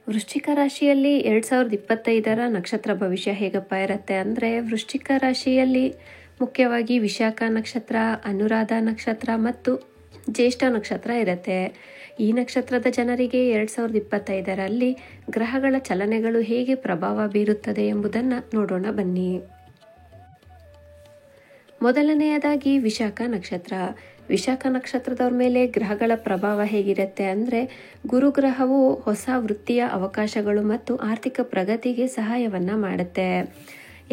ವೃಶ್ಚಿಕ ರಾಶಿಯಲ್ಲಿ 2025 ನಕ್ಷತ್ರ ಭವಿಷ್ಯ ಹೇಗಪ್ಪ ಇರುತ್ತೆ ಅಂದರೆ, ವೃಶ್ಚಿಕ ರಾಶಿಯಲ್ಲಿ ಮುಖ್ಯವಾಗಿ ವಿಶಾಖ ನಕ್ಷತ್ರ, ಅನುರಾಧ ನಕ್ಷತ್ರ ಮತ್ತು ಜ್ಯೇಷ್ಠ ನಕ್ಷತ್ರ ಇರುತ್ತೆ. ಈ ನಕ್ಷತ್ರದ ಜನರಿಗೆ 2025ರಲ್ಲಿ ಗ್ರಹಗಳ ಚಲನೆಗಳು ಹೇಗೆ ಪ್ರಭಾವ ಬೀರುತ್ತದೆ ಎಂಬುದನ್ನು ನೋಡೋಣ ಬನ್ನಿ. ಮೊದಲನೆಯದಾಗಿ ವಿಶಾಖ ನಕ್ಷತ್ರ. ವಿಶಾಖ ನಕ್ಷತ್ರದವ್ರ ಮೇಲೆ ಗ್ರಹಗಳ ಪ್ರಭಾವ ಹೇಗಿರುತ್ತೆ ಅಂದರೆ, ಗುರುಗ್ರಹವು ಹೊಸ ವೃತ್ತಿಯ ಅವಕಾಶಗಳು ಮತ್ತು ಆರ್ಥಿಕ ಪ್ರಗತಿಗೆ ಸಹಾಯವನ್ನು ಮಾಡುತ್ತೆ.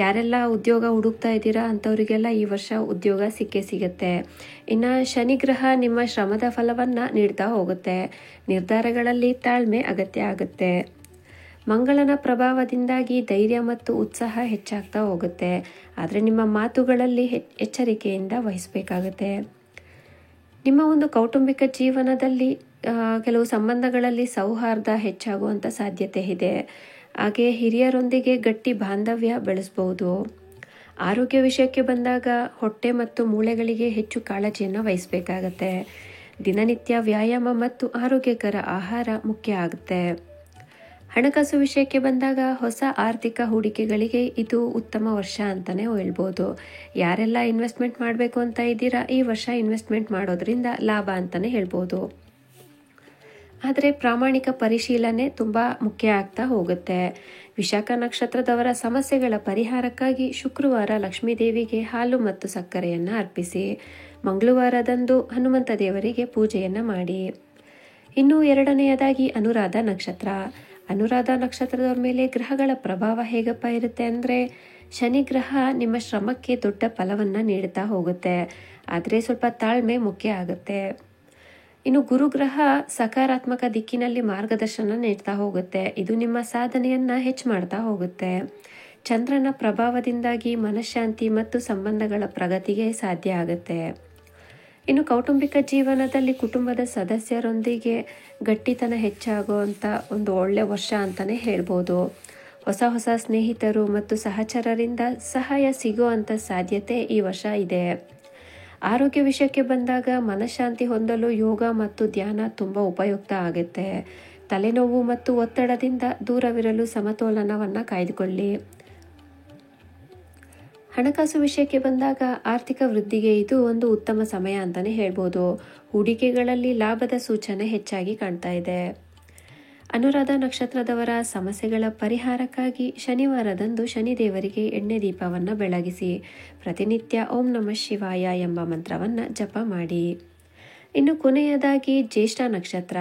ಯಾರೆಲ್ಲ ಉದ್ಯೋಗ ಹುಡುಕ್ತಾ ಇದ್ದೀರಾ ಅಂಥವರಿಗೆಲ್ಲ ಈ ವರ್ಷ ಉದ್ಯೋಗ ಸಿಗುತ್ತೆ. ಇನ್ನು ಶನಿ ಗ್ರಹ ನಿಮ್ಮ ಶ್ರಮದ ಫಲವನ್ನು ನೀಡ್ತಾ ಹೋಗುತ್ತೆ. ನಿರ್ಧಾರಗಳಲ್ಲಿ ತಾಳ್ಮೆ ಅಗತ್ಯ ಆಗುತ್ತೆ. ಮಂಗಳನ ಪ್ರಭಾವದಿಂದಾಗಿ ಧೈರ್ಯ ಮತ್ತು ಉತ್ಸಾಹ ಹೆಚ್ಚಾಗ್ತಾ ಹೋಗುತ್ತೆ. ಆದರೆ ನಿಮ್ಮ ಮಾತುಗಳಲ್ಲಿ ಎಚ್ಚರಿಕೆಯಿಂದ ವಹಿಸಬೇಕಾಗುತ್ತೆ. ನಿಮ್ಮ ಒಂದು ಕೌಟುಂಬಿಕ ಜೀವನದಲ್ಲಿ ಕೆಲವು ಸಂಬಂಧಗಳಲ್ಲಿ ಸೌಹಾರ್ದ ಹೆಚ್ಚಾಗುವಂಥ ಸಾಧ್ಯತೆ ಇದೆ. ಹಾಗೆ ಹಿರಿಯರೊಂದಿಗೆ ಗಟ್ಟಿ ಬಾಂಧವ್ಯ ಬೆಳೆಸಬಹುದು. ಆರೋಗ್ಯ ವಿಷಯಕ್ಕೆ ಬಂದಾಗ ಹೊಟ್ಟೆ ಮತ್ತು ಮೂಳೆಗಳಿಗೆ ಹೆಚ್ಚು ಕಾಳಜಿಯನ್ನು ವಹಿಸಬೇಕಾಗತ್ತೆ. ದಿನನಿತ್ಯ ವ್ಯಾಯಾಮ ಮತ್ತು ಆರೋಗ್ಯಕರ ಆಹಾರ ಮುಖ್ಯ ಆಗುತ್ತೆ. ಹಣಕಾಸು ವಿಷಯಕ್ಕೆ ಬಂದಾಗ ಹೊಸ ಆರ್ಥಿಕ ಹೂಡಿಕೆಗಳಿಗೆ ಇದು ಉತ್ತಮ ವರ್ಷ ಅಂತಲೇ ಹೇಳ್ಬೋದು. ಯಾರೆಲ್ಲ ಇನ್ವೆಸ್ಟ್ಮೆಂಟ್ ಮಾಡಬೇಕು ಅಂತ ಇದ್ದೀರಾ, ಈ ವರ್ಷ ಇನ್ವೆಸ್ಟ್ಮೆಂಟ್ ಮಾಡೋದ್ರಿಂದ ಲಾಭ ಅಂತಲೇ ಹೇಳ್ಬೋದು. ಆದರೆ ಪ್ರಾಮಾಣಿಕ ಪರಿಶೀಲನೆ ತುಂಬ ಮುಖ್ಯ ಆಗ್ತಾ ಹೋಗುತ್ತೆ. ವಿಶಾಖ ನಕ್ಷತ್ರದವರ ಸಮಸ್ಯೆಗಳ ಪರಿಹಾರಕ್ಕಾಗಿ ಶುಕ್ರವಾರ ಲಕ್ಷ್ಮೀದೇವಿಗೆ ಹಾಲು ಮತ್ತು ಸಕ್ಕರೆಯನ್ನು ಅರ್ಪಿಸಿ. ಮಂಗಳವಾರದಂದು ಹನುಮಂತ ದೇವರಿಗೆ ಪೂಜೆಯನ್ನು ಮಾಡಿ. ಇನ್ನು ಎರಡನೆಯದಾಗಿ ಅನುರಾಧ ನಕ್ಷತ್ರ. ಅನುರಾಧ ನಕ್ಷತ್ರದವ್ರ ಮೇಲೆ ಗ್ರಹಗಳ ಪ್ರಭಾವ ಹೇಗಪ್ಪ ಇರುತ್ತೆ ಅಂದರೆ, ಶನಿ ಗ್ರಹ ನಿಮ್ಮ ಶ್ರಮಕ್ಕೆ ದೊಡ್ಡ ಫಲವನ್ನು ನೀಡುತ್ತಾ ಹೋಗುತ್ತೆ. ಆದರೆ ಸ್ವಲ್ಪ ತಾಳ್ಮೆ ಮುಖ್ಯ ಆಗುತ್ತೆ. ಇನ್ನು ಗುರುಗ್ರಹ ಸಕಾರಾತ್ಮಕ ದಿಕ್ಕಿನಲ್ಲಿ ಮಾರ್ಗದರ್ಶನ ನೀಡ್ತಾ ಹೋಗುತ್ತೆ. ಇದು ನಿಮ್ಮ ಸಾಧನೆಯನ್ನು ಹೆಚ್ಚು ಮಾಡ್ತಾ ಹೋಗುತ್ತೆ. ಚಂದ್ರನ ಪ್ರಭಾವದಿಂದಾಗಿ ಮನಃಶಾಂತಿ ಮತ್ತು ಸಂಬಂಧಗಳ ಪ್ರಗತಿಗೆ ಸಾಧ್ಯ ಆಗುತ್ತೆ. ಇನ್ನು ಕೌಟುಂಬಿಕ ಜೀವನದಲ್ಲಿ ಕುಟುಂಬದ ಸದಸ್ಯರೊಂದಿಗೆ ಗಟ್ಟಿತನ ಹೆಚ್ಚಾಗುವಂಥ ಒಂದು ಒಳ್ಳೆ ವರ್ಷ ಅಂತಲೇ ಹೇಳ್ಬೋದು. ಹೊಸ ಸ್ನೇಹಿತರು ಮತ್ತು ಸಹಚರರಿಂದ ಸಹಾಯ ಸಿಗುವಂಥ ಸಾಧ್ಯತೆ ಈ ವರ್ಷ ಇದೆ. ಆರೋಗ್ಯ ವಿಷಯಕ್ಕೆ ಬಂದಾಗ ಮನಃಶಾಂತಿ ಹೊಂದಲು ಯೋಗ ಮತ್ತು ಧ್ಯಾನ ತುಂಬ ಉಪಯುಕ್ತ ಆಗುತ್ತೆ. ತಲೆನೋವು ಮತ್ತು ಒತ್ತಡದಿಂದ ದೂರವಿರಲು ಸಮತೋಲನವನ್ನು ಕಾಯ್ದುಕೊಳ್ಳಿ. ಹಣಕಾಸು ವಿಷಯಕ್ಕೆ ಬಂದಾಗ ಆರ್ಥಿಕ ವೃದ್ಧಿಗೆ ಇದು ಒಂದು ಉತ್ತಮ ಸಮಯ ಅಂತಲೇ ಹೇಳ್ಬೋದು. ಹೂಡಿಕೆಗಳಲ್ಲಿ ಲಾಭದ ಸೂಚನೆ ಹೆಚ್ಚಾಗಿ ಕಾಣ್ತಾ ಇದೆ. ಅನುರಾಧ ನಕ್ಷತ್ರದವರ ಸಮಸ್ಯೆಗಳ ಪರಿಹಾರಕ್ಕಾಗಿ ಶನಿವಾರದಂದು ಶನಿದೇವರಿಗೆ ಎಣ್ಣೆ ದೀಪವನ್ನು ಬೆಳಗಿಸಿ. ಪ್ರತಿನಿತ್ಯ ಓಂ ನಮಃ ಶಿವಾಯ ಎಂಬ ಮಂತ್ರವನ್ನು ಜಪ ಮಾಡಿ. ಇನ್ನು ಕೊನೆಯದಾಗಿ ಜ್ಯೇಷ್ಠ ನಕ್ಷತ್ರ.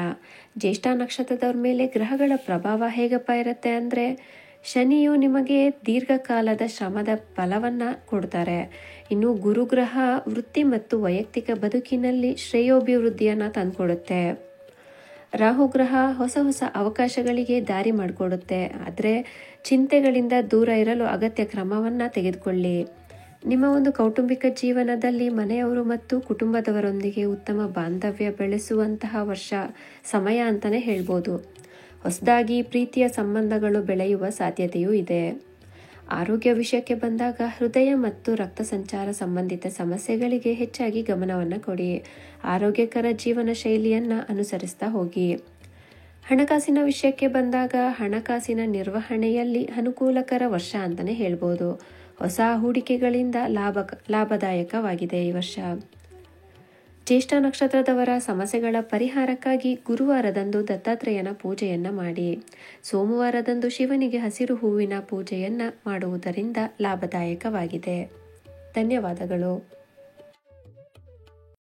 ಜ್ಯೇಷ್ಠ ನಕ್ಷತ್ರದವ್ರ ಮೇಲೆ ಗ್ರಹಗಳ ಪ್ರಭಾವ ಹೇಗಪ್ಪ ಇರುತ್ತೆ ಅಂದರೆ, ಶನಿಯು ನಿಮಗೆ ದೀರ್ಘಕಾಲದ ಶ್ರಮದ ಫಲವನ್ನು ಕೊಡ್ತಾರೆ. ಇನ್ನು ಗುರುಗ್ರಹ ವೃತ್ತಿ ಮತ್ತು ವೈಯಕ್ತಿಕ ಬದುಕಿನಲ್ಲಿ ಶ್ರೇಯೋಭಿವೃದ್ಧಿಯನ್ನು ತಂದುಕೊಡುತ್ತೆ. ರಾಹುಗ್ರಹ ಹೊಸ ಅವಕಾಶಗಳಿಗೆ ದಾರಿ ಮಾಡಿಕೊಡುತ್ತೆ. ಆದರೆ ಚಿಂತೆಗಳಿಂದ ದೂರ ಇರಲು ಅಗತ್ಯ ಕ್ರಮವನ್ನು ತೆಗೆದುಕೊಳ್ಳಿ. ನಿಮ್ಮ ಒಂದು ಕೌಟುಂಬಿಕ ಜೀವನದಲ್ಲಿ ಮನೆಯವರು ಮತ್ತು ಕುಟುಂಬದವರೊಂದಿಗೆ ಉತ್ತಮ ಬಾಂಧವ್ಯ ಬೆಳೆಸುವಂತಹ ಸಮಯ ಅಂತಲೇ ಹೇಳ್ಬೋದು. ಹೊಸದಾಗಿ ಪ್ರೀತಿಯ ಸಂಬಂಧಗಳು ಬೆಳೆಯುವ ಸಾಧ್ಯತೆಯೂ ಇದೆ. ಆರೋಗ್ಯ ವಿಷಯಕ್ಕೆ ಬಂದಾಗ ಹೃದಯ ಮತ್ತು ರಕ್ತ ಸಂಚಾರ ಸಂಬಂಧಿತ ಸಮಸ್ಯೆಗಳಿಗೆ ಹೆಚ್ಚಾಗಿ ಗಮನವನ್ನು ಕೊಡಿ. ಆರೋಗ್ಯಕರ ಜೀವನ ಶೈಲಿಯನ್ನು ಅನುಸರಿಸ್ತಾ ಹೋಗಿ. ಹಣಕಾಸಿನ ವಿಷಯಕ್ಕೆ ಬಂದಾಗ ಹಣಕಾಸಿನ ನಿರ್ವಹಣೆಯಲ್ಲಿ ಅನುಕೂಲಕರ ವರ್ಷ ಅಂತಲೇ ಹೇಳ್ಬೋದು. ಹೊಸ ಹೂಡಿಕೆಗಳಿಂದ ಲಾಭದಾಯಕವಾಗಿದೆ ಈ ವರ್ಷ. ಜ್ಯೇಷ್ಠ ನಕ್ಷತ್ರದವರ ಸಮಸ್ಯೆಗಳ ಪರಿಹಾರಕ್ಕಾಗಿ ಗುರುವಾರದಂದು ದತ್ತಾತ್ರೇಯನ ಪೂಜೆಯನ್ನು ಮಾಡಿ. ಸೋಮವಾರದಂದು ಶಿವನಿಗೆ ಹಸಿರು ಹೂವಿನ ಪೂಜೆಯನ್ನು ಮಾಡುವುದರಿಂದ ಲಾಭದಾಯಕವಾಗಿದೆ. ಧನ್ಯವಾದಗಳು.